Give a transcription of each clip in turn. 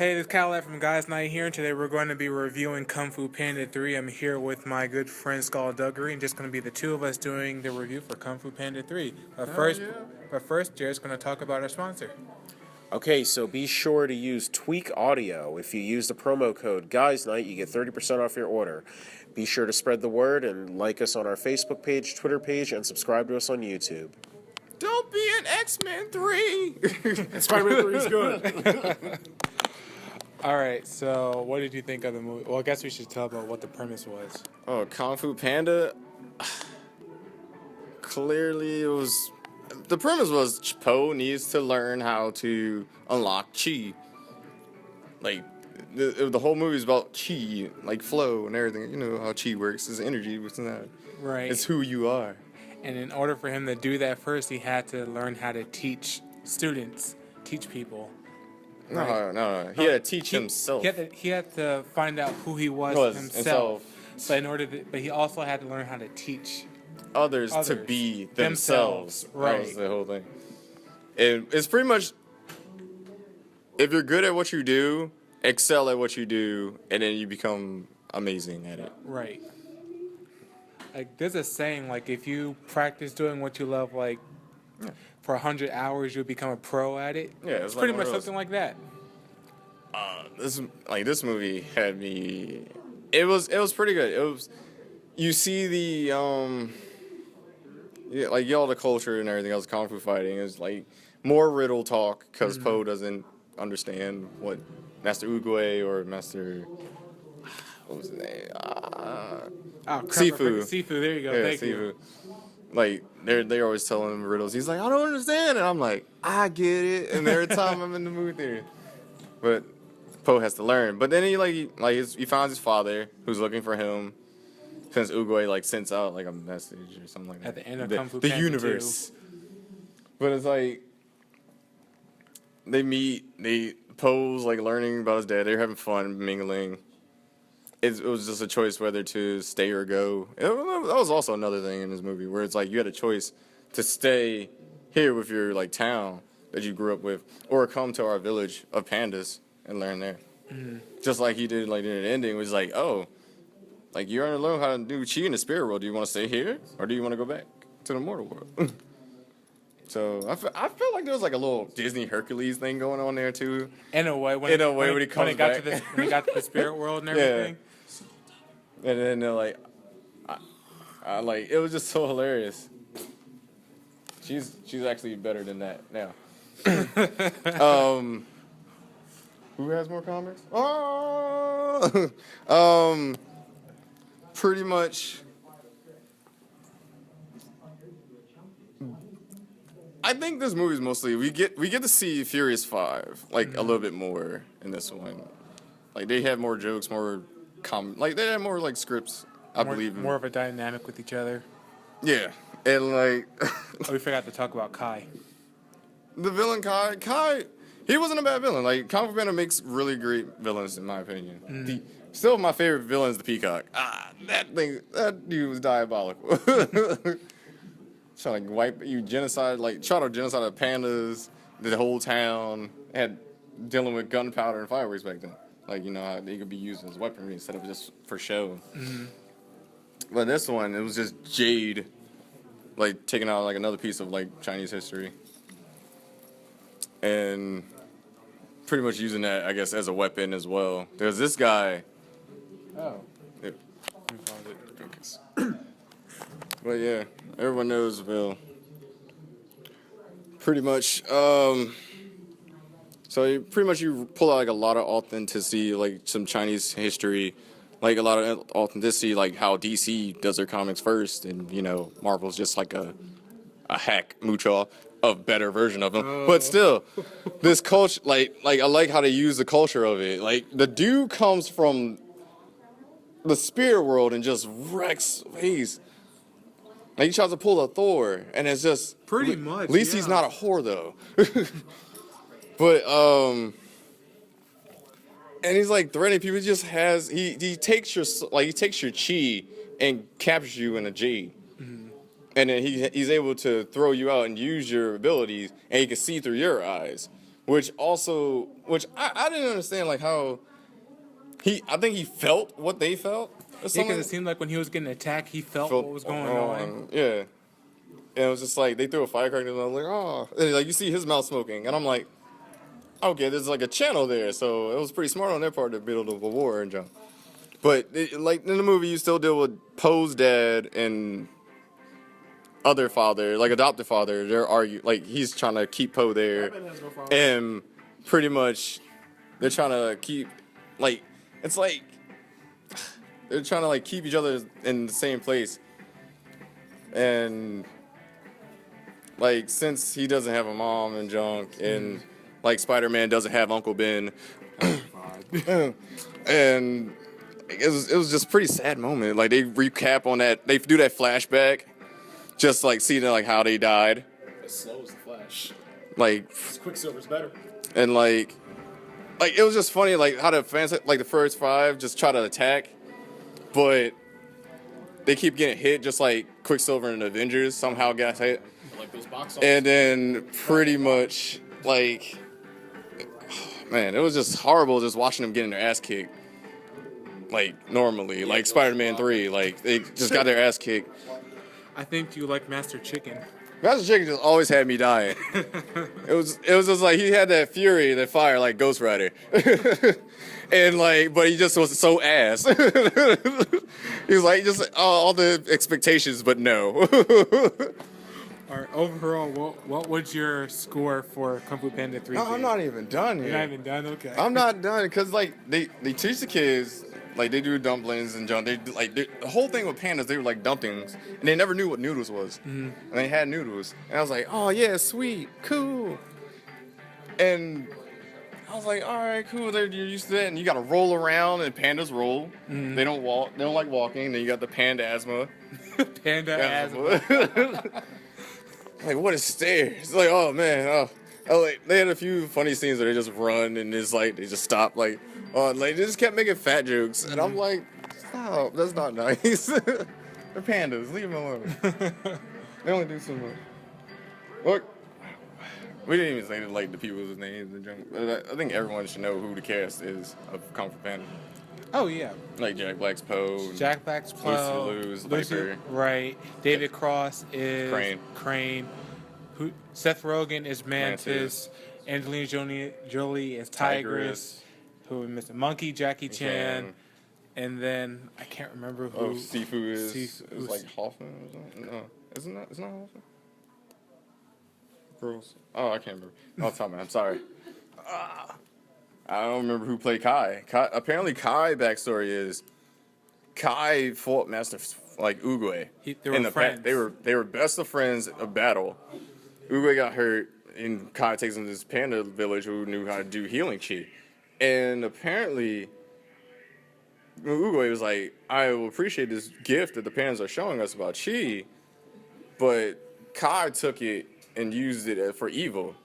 Hey, this is Cadillac from Guys Night here, and today we're going to be reviewing Kung Fu Panda 3. I'm here with my good friend Skullduggery, and just going to be the two of us doing the review for Kung Fu Panda 3. But first, Jared's going to talk about our sponsor. Okay, so be sure to use Tweak Audio. If you use the promo code Guys Night, you get 30% off your order. Be sure to spread the word and like us on our Facebook page, Twitter page, and subscribe to us on YouTube. Don't be an X-Men 3! Spider-Man 3 is good. All right, so what did you think of the movie? Well, I guess we should tell about what the premise was. Oh, Kung Fu Panda? Clearly, it was... The premise was Po needs to learn how to unlock Chi. Like, the whole movie is about Chi, like flow and everything. You know how Chi works. It's energy, it's not. Right. It's who you are. And in order for him to do that first, he had to learn how to teach people. Right? No. He had to teach himself. He had to find out who he was himself. But he also had to learn how to teach others to be themselves. Right. That was the whole thing. It's pretty much, if you're good at what you do, excel at what you do, and then you become amazing at it. Right. Like, there's a saying, like, if you practice doing what you love, like, for 100 hours, you'll become a pro at it. Yeah, it's pretty much something like that. This movie had me. It was pretty good. It was. You see the all the culture and everything else. Kung Fu fighting is like more riddle talk because Po doesn't understand what Master Oogway or Master. What was his name? Sifu. Sifu, there you go. Yeah, Thank Sifu. you. Like they're always telling him riddles. He's like, I don't understand, and I'm like, I get it. And every time I'm in the movie theater, but Po has to learn. But then he finds his father who's looking for him since Oogway sends out like a message or something like that. At the end of Kung Fu the Panda universe. 2. But it's like they meet. Po's like learning about his dad. They're having fun mingling. It was just a choice whether to stay or go. That was also another thing in this movie where it's like you had a choice to stay here with your town that you grew up with, or come to our village of pandas and learn there. Mm-hmm. Just like he did in the ending, was like, oh, you're gonna learn how to do Chi in the spirit world. Do you want to stay here or do you want to go back to the mortal world? So I felt like there was a little Disney Hercules thing going on there too. In a way, when he got to the spirit world and everything. Yeah. And then they're like, it was just so hilarious. She's actually better than that now. Who has more comics? Oh, pretty much. I think this movie is mostly we get to see Furious 5 a little bit more in this one. They have more jokes, more they have more scripts. I believe more of a dynamic with each other. Yeah, and we forgot to talk about Kai. The villain Kai, he wasn't a bad villain. Kung Fu Panda makes really great villains in my opinion. Still my favorite villain is the Peacock. That dude was diabolical. Trying to wipe you genocide, try to genocide the pandas, the whole town, dealing with gunpowder and fireworks back then. How they could be used as weaponry instead of just for show. Mm-hmm. But this one, it was just Jade, taking out another piece of Chinese history, and pretty much using that, I guess, as a weapon as well. There's this guy. Oh. Yeah. Focus. But yeah, everyone knows Bill. Pretty much. So you pull out a lot of authenticity, some Chinese history, a lot of authenticity, how DC does their comics first, and Marvel's just a hack mucho of better version of them. Oh. But still, this culture, I like how they use the culture of it. The dude comes from the spirit world and just wrecks face. He tries to pull a Thor, and it's just pretty much. At least he's not a whore though. But and he's threatening people. He just has he takes your chi and captures you in a jade, and then he's able to throw you out and use your abilities, and he can see through your eyes. which I didn't understand like how I think he felt what they felt or Yeah, something. because it seemed like when he was getting attacked, he felt what was going on. Yeah. And it was just like they threw a firecracker and I was like, oh, and, like you see his mouth smoking, and I'm like, okay, there's like a channel there, so it was pretty smart on their part to build up a war and jump. But like in the movie, you still deal with Poe's dad and other father, like adopted father. They're like he's trying to keep Poe there, and pretty much they're trying to keep like it's like they're trying to like keep each other in the same place, and like since he doesn't have a mom and junk, and like Spider-Man doesn't have Uncle Ben, and it was just a pretty sad moment. Like they recap on that, they do that flashback, just like seeing like how they died. As slow as the Flash. Like Quicksilver's better. and like it was just funny like how the fans like the first 5 just try to attack, but they keep getting hit just like Quicksilver and Avengers somehow got hit. Like those box office. And then pretty much like man, it was just horrible just watching them getting their ass kicked. Like normally, like Spider-Man 3, like they just got their ass kicked. I think you like Master Chicken. Master Chicken just always had me dying. It was just like he had that fury, that fire, like Ghost Rider, and like, but he just was so ass. He was like just all the expectations, but no. All right, overall, what was your score for Kung Fu Panda 3? I'm not even done You're yet. not even done? Okay. I'm not done because like they teach the kids. Like they do dumplings and junk. The whole thing with pandas, they were like dumplings, and they never knew what noodles was. And they had noodles, and I was like, oh yeah, sweet, cool. And I was like, all right, cool. You're used to that, and you got to roll around, and pandas roll. They don't walk. They don't like walking. Then you got the panda asthma. Panda asthma. Like what is stairs? Like oh man, like they had a few funny scenes where they just run and it's like they just stop like they just kept making fat jokes and I'm like stop, that's not nice. They're pandas, leave them alone. They only do so much. Look, we didn't even say like the people's names and junk. I think everyone should know who the cast is of Kung Fu Panda. Oh yeah. Like Jack Black's Poe. Jack Black's Poe. Lucy Viper. Right. David Cross is Crane. Seth Rogen is Mantis. Angelina Jolie is Tigress. Who we missing? Monkey, Jackie Chan. And then I can't remember who. Oh, Sifu is like Hoffman or something. No, it's not Hoffman. Girls. Oh, I can't remember. No, tell me. I'm sorry. I don't remember who played Kai. Apparently, Kai backstory is Kai fought Master like Oogway. They were friends. They were best of friends of battle. Oogway got hurt, and Kai takes him to this panda village who knew how to do healing chi. And apparently, Oogway was like, "I will appreciate this gift that the pandas are showing us about chi," but Kai took it and used it for evil.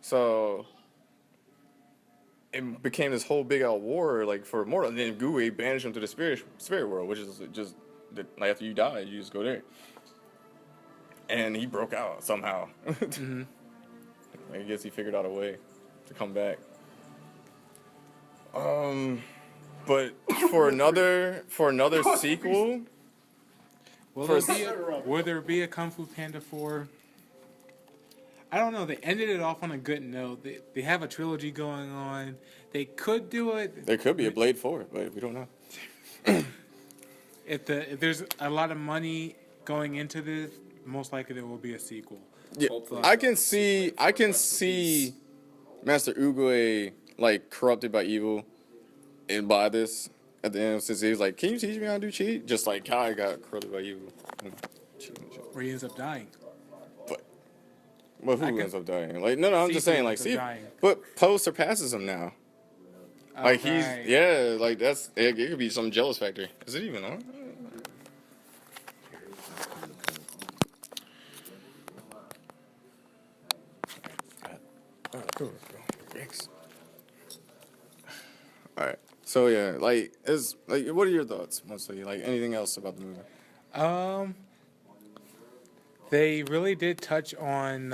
So it became this whole big out war, like for mortal. And then Gui banished him to the spirit world, which is just like after you die, you just go there. And he broke out somehow. I guess he figured out a way to come back. But for another sequel, will there be a Kung Fu Panda 4? I don't know. They ended it off on a good note. They have a trilogy going on. They could do it. There could be a Blade 4, but we don't know. If there's a lot of money going into this, most likely there will be a sequel. Yeah, I can see Master Oogway like corrupted by evil and by this at the end, since he was like, "Can you teach me how to do cheat?" Just like Kai got corrupted by evil. Where he ends up dying. Well, who ends up dying? Like, no, I'm just saying, like, see, but Poe surpasses him now. Like, like, it could be some jealous factor. Is it even on? Oh, cool. Thanks. All right. So, yeah, like, what are your thoughts, mostly? Like, anything else about the movie? They really did touch on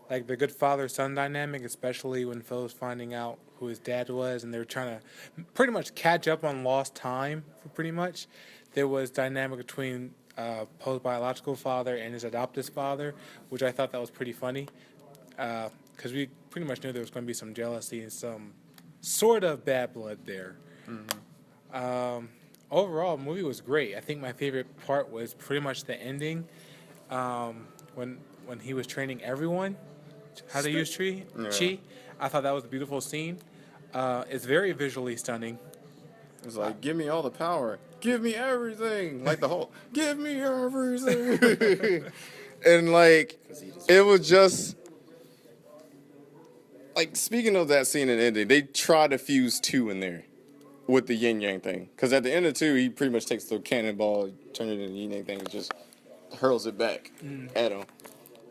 like the good father-son dynamic, especially when Phil was finding out who his dad was, and they were trying to pretty much catch up on lost time. For pretty much, there was dynamic between Poe's biological father and his adoptive father, which I thought that was pretty funny, because we pretty much knew there was going to be some jealousy and some sort of bad blood there. Overall, the movie was great. I think my favorite part was pretty much the ending, when he was training everyone how to use chi. I thought that was a beautiful scene. It's very visually stunning. It's like, give me all the power. Give me everything. Like the whole, give me everything. And like, it was just, like, speaking of that scene and ending, they tried to fuse 2 in there with the yin yang thing. Because at the end of 2, he pretty much takes the cannonball, turns it into yin yang thing, and just hurls it back at him.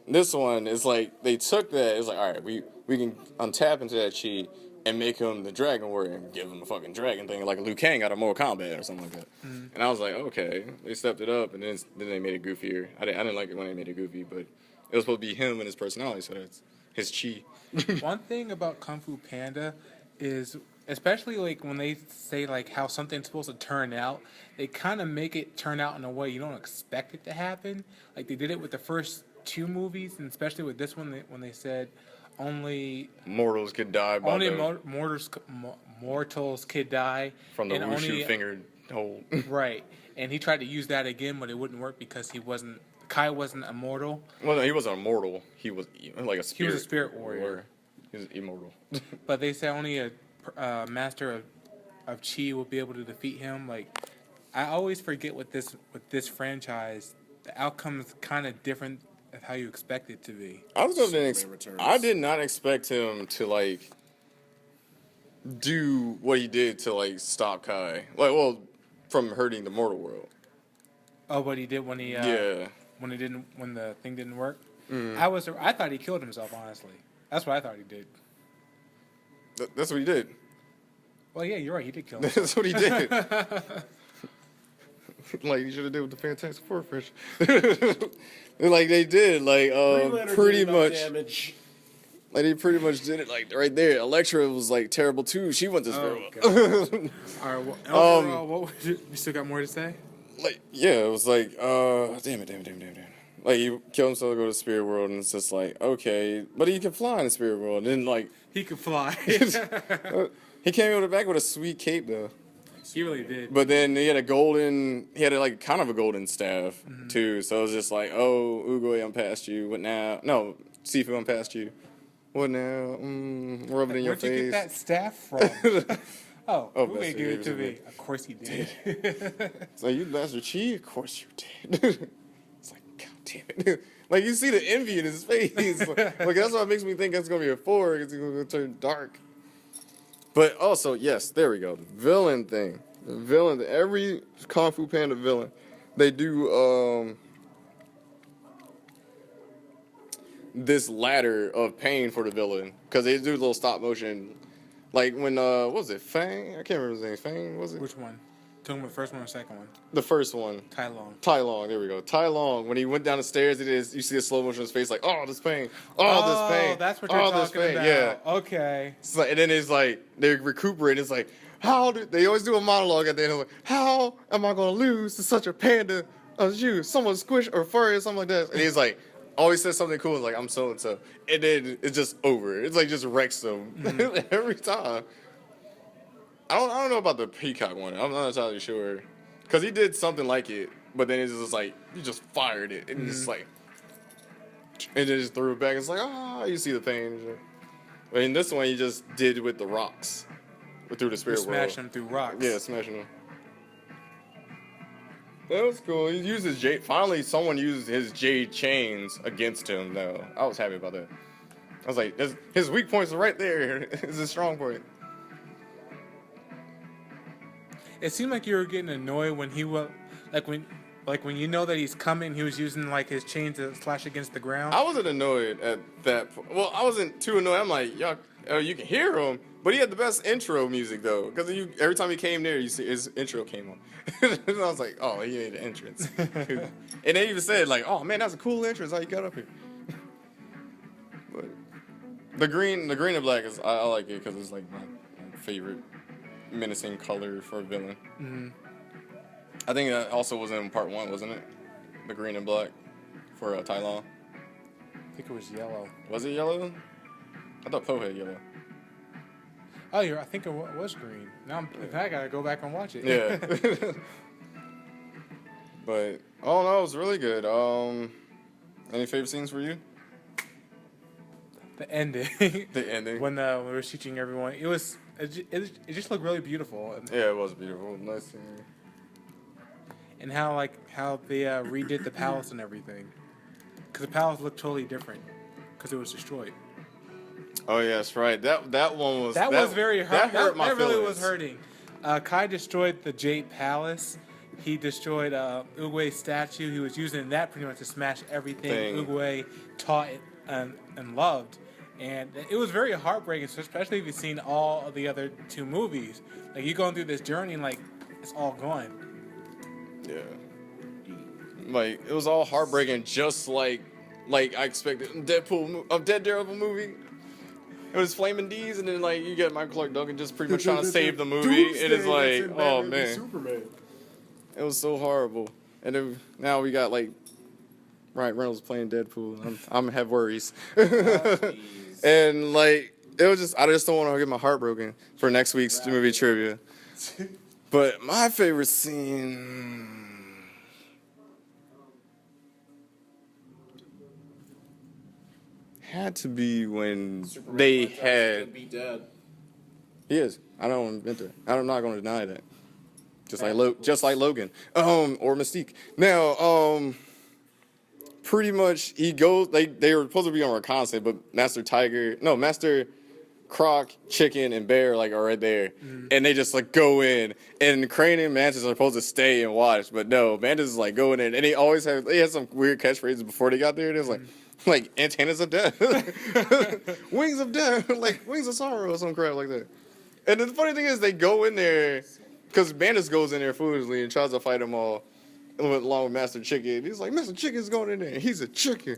This one is like, they took that, it's like, all right, we can untap into that chi and make him the dragon warrior and give him a fucking dragon thing, like Liu Kang out of Mortal Kombat or something like that. And I was like, okay, they stepped it up, and then they made it goofier. I didn't like it when they made it goofy, but it was supposed to be him and his personality, so that's his chi. One thing about Kung Fu Panda is, especially like when they say like how something's supposed to turn out, they kind of make it turn out in a way you don't expect it to happen. Like they did it with the first 2 movies, and especially with this one, when they said only Mortals could die by only the, mortals could die from the and wushu fingered hole. right. And he tried to use that again, but it wouldn't work because Kai wasn't immortal. Well, no, he wasn't immortal. He was like a spirit. He was a spirit warrior. He was immortal. But they say only a master of chi will be able to defeat him. Like, I always forget with this franchise, the outcome is kind of different of how you expect it to be. I did not expect him to like do what he did to like stop Kai. Like, well, from hurting the mortal world. Oh, what he did when he when the thing didn't work. I thought he killed himself. Honestly, that's what I thought he did. That's what he did. Well, yeah, you're right. He did kill himself. That's what he did. Like you should have did with the Fantastic Four fish. Like they did, like pretty much. Damage. Like they pretty much did it like right there. Elektra was like terrible too. She went to spirit. All right. Well, what you still got more to say? Like yeah, it was like damn it. Like he killed himself to go to the spirit world, and it's just like okay, but he can fly in the spirit world. And then like He could fly. he came over the back with a sweet cape though. He really did. But then he had like kind of a golden staff too. So it was just like, oh, Ugoy, I'm past you. What now? No, Sifu, I'm past you. What now? Rub it in your face. Where'd you get that staff from? Oh, Oh, Uwe bastard, gave he it was to a me. bit. Of course he did. It's like, you Master Chi? Of course you did. It's like, God damn it. Like, you see the envy in his face. Like, that's what makes me think it's going to be a 4, because it's going to turn dark. But also, yes, there we go. The villain thing. The villain, every Kung Fu Panda villain, they do this ladder of pain for the villain. Because they do a little stop motion. Like when, what was it, Fang? I can't remember his name. Fang, was it? Which one? Talking about the first one or the second one? The first one. Tai Long. Tai Long, there we go. Tai Long, when he went down the stairs, you see a slow motion of his face, like, oh, this pain. Oh, this pain. That's what you're talking about. Yeah. Okay. So, and then it's like, they recuperate. It's like, they always do a monologue at the end. Like, how am I going to lose to such a panda as you? Someone squish or furry or something like that. And he's like, always says something cool, like, I'm so and so. And then it's just over. It's like, just wrecks them every time. I don't know about the Peacock one. I'm not entirely sure. Because he did something like it, but then it's just like, you just fired it. And just like, and then just threw it back. It's like, you see the pain. But in this one, he just did with the rocks. Through the spirit world. Smashing them through rocks. Yeah, smashing them. That was cool. He used his jade. Finally, someone used his jade chains against him, though. I was happy about that. I was like, his weak points are right there. It's his strong point. It seemed like you were getting annoyed when he was, when you know that he's coming, he was using like his chain to slash against the ground. I wasn't annoyed at that point. Well, I wasn't too annoyed. I'm like, y'all, you can hear him, but he had the best intro music though, because every time he came near, you see his intro came on. And I was like, oh, he made an entrance. And they even said like, oh man, that's a cool entrance. How you got up here? But the green and black is I like it because it's like my favorite menacing color for a villain. Mm-hmm. I think that also was in part 1, wasn't it? The green and black for Tai Lung. I think it was yellow. Was it yellow? I thought Poe had yellow. Oh, I think it was green. Now I gotta go back and watch it. Yeah. But oh no, it was really good. Any favorite scenes for you? The ending. The ending. when we were teaching everyone, it just looked really beautiful. Yeah, it was beautiful. Nice scene. And how they redid the palace and everything, because the palace looked totally different because it was destroyed. Oh yes, right. That one was was very hurt. That hurt my that really feelings. was hurting. Kai destroyed the Jade Palace. He destroyed Oogway's statue. He was using that pretty much to smash everything Oogway taught and loved. And it was very heartbreaking, especially if you've seen all of the other 2 movies. Like, you're going through this journey and, like, it's all gone. Yeah. Like, it was all heartbreaking, just like I expected. Dead Daredevil movie. It was Flaming D's, and then, like, you get Michael Clark Duncan just pretty much trying to save the movie. It is like, oh, man. Superman. It was so horrible. And then now we got, like, Ryan Reynolds playing Deadpool. I'm have worries. And, like, it was just, I just don't want to get my heart broken for next week's movie trivia. But my favorite scene... had to be when Superman they could had... be dead. He is. I don't admit that. I'm not going to deny that. Just like Logan. Or Mystique. Now, pretty much he goes. They were supposed to be on reconnaissance, but Master Croc, Chicken, and Bear are right there, and they just go in. And Crane and Mantis are supposed to stay and watch, but no, Mantis is going in, and he had some weird catchphrases before they got there. And it was like antennas of death, wings of death, wings of sorrow, or some crap like that. And the funny thing is, they go in there because Mantis goes in there foolishly and tries to fight them all. Along with Master Chicken. He's like, Master Chicken's going in there. He's a chicken.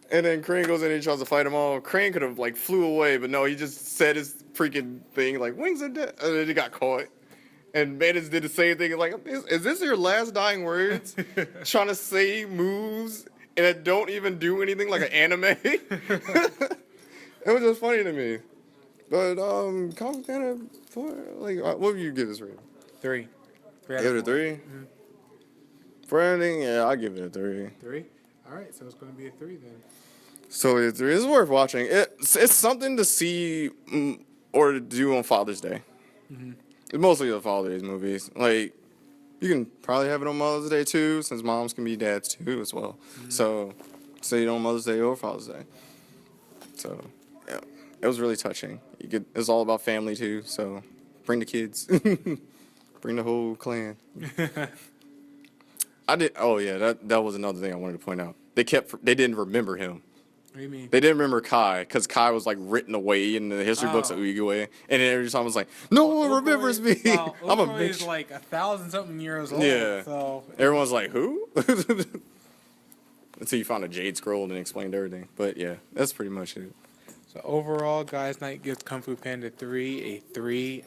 And then Crane goes in and he tries to fight them all. Crane could have flew away, but no, he just said his freaking thing wings of death. And then he got caught. And Mantis did the same thing. Is this your last dying words? Trying to say moves and it don't even do anything like an anime? It was just funny to me. But Kung Panda 4, what would you give this rating? 3. Give it a 3? Mm-hmm. For ending, yeah, I'll give it a 3. 3? All right, so it's going to be a 3 then. So it's 3. It's worth watching. It's something to see or to do on Father's Day. Mm-hmm. It's mostly the Father's Day movies. You can probably have it on Mother's Day too, since moms can be dads too as well. Mm-hmm. So say it on Mother's Day or Father's Day. So yeah, it was really touching. It's all about family too. So bring the kids. Bring the whole clan. Oh yeah, that was another thing I wanted to point out. They didn't remember him. What do you mean? They didn't remember Kai because Kai was written away in the history books of Uruguay, and then every time I was like, no one remembers me. Well, I'm a bitch. Is 1,000-something years old. Yeah. So everyone's like, who? Until you found a Jade Scroll and explained everything. But yeah, that's pretty much it. So overall, Guys Night gives Kung Fu Panda 3 a 3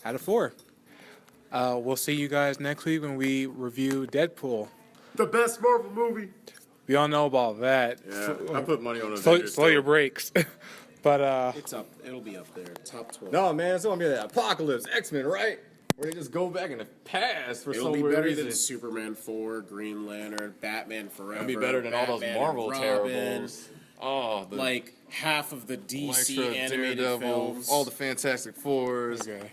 out of 4. We'll see you guys next week when we review Deadpool. The best Marvel movie. We all know about that. Yeah, I put money on Avengers. Slow your brakes. But it's up. It'll be up there. Top 12. No, man, it's gonna be that Apocalypse, X-Men, right? Where they just go back in the past for It'll some be weird better reason. than Superman 4, Green Lantern, Batman Forever. It'll be better than all those Batman Marvel and terribles. Oh, half of the DC Elektra, animated Daredevil, films. all the Fantastic Fours. okay.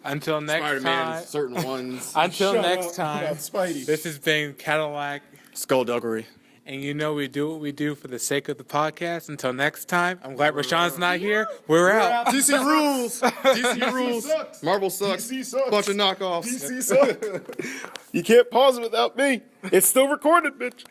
Until next Spider-Man, time. certain ones. Until Shut next up time. about Spidey. This has been Cadillac. Skullduggery. And we do what we do for the sake of the podcast. Until next time, I'm glad Rashawn's not here. We're out. DC rules. DC rules. sucks. Marvel sucks. DC sucks. Bunch of knockoffs. DC sucks. You can't pause it without me. It's still recorded, bitch.